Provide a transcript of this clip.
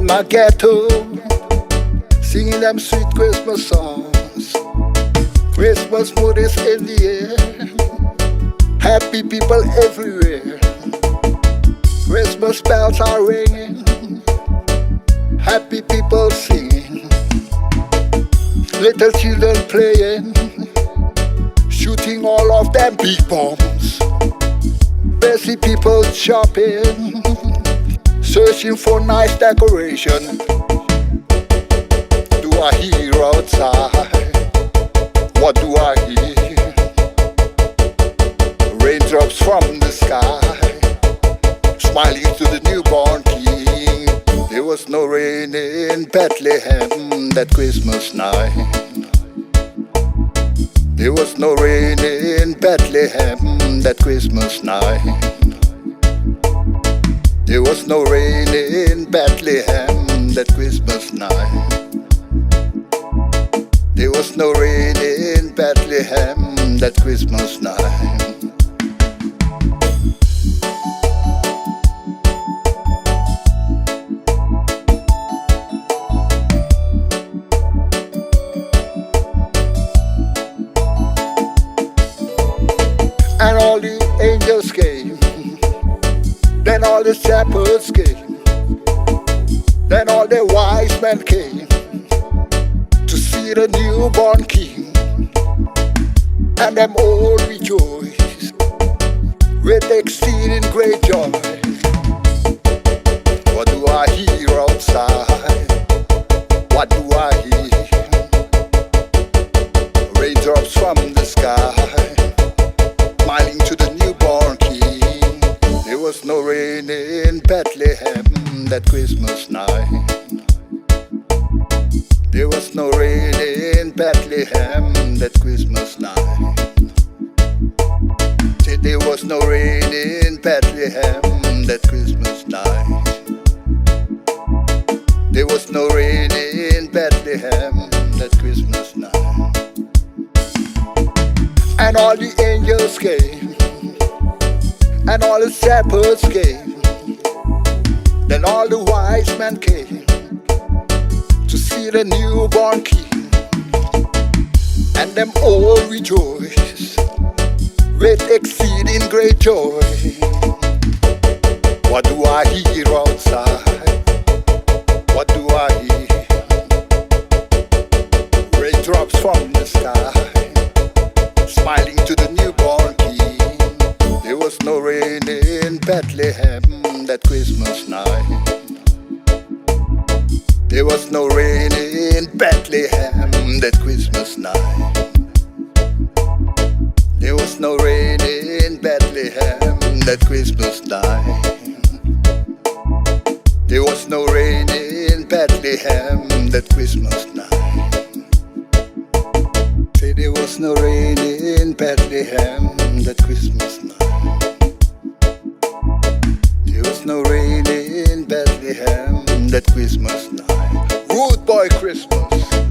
in my ghetto, singing them sweet Christmas songs. Christmas mood is in the air, happy people everywhere. Christmas bells are ringing, happy people singing, little children playing, shooting all of them big bombs. Busy people shopping, searching for nice decoration. Do I hear outside? What do I hear? Raindrops from the sky, smiling to the newborn king. There was no rain in Bethlehem that Christmas night. There was no rain in Bethlehem that Christmas night. There was no rain in Bethlehem that Christmas night. There was no rain in Bethlehem that Christmas night. And all the angels came, then all the shepherds came, then all the wise men came to see the newborn king. And them all rejoiced with exceeding great joy. What do I hear outside? What do I hear? Raindrops from the sky, smiling to the newborn king. There was no rain in Bethlehem that Christmas night. There was no rain in Bethlehem that Christmas night. Said there was no rain in Bethlehem that Christmas night. There was no rain in Bethlehem that Christmas night. And all the angels came, and all the shepherds came, then all the wise men came to see the newborn king. And them all rejoiced with exceeding great joy. What do I hear outside? What do I hear? Raindrops from the sky, smiling to the newborn king. There was no rain in Bethlehem that Christmas night. There was no rain in Bethlehem that Christmas night. There was no rain in Bethlehem that Christmas night. There was no rain in Bethlehem that Christmas night. Say there was no rain in Bethlehem that Christmas night. There was no rain in Bethlehem that Christmas night. Rude boy Christmas.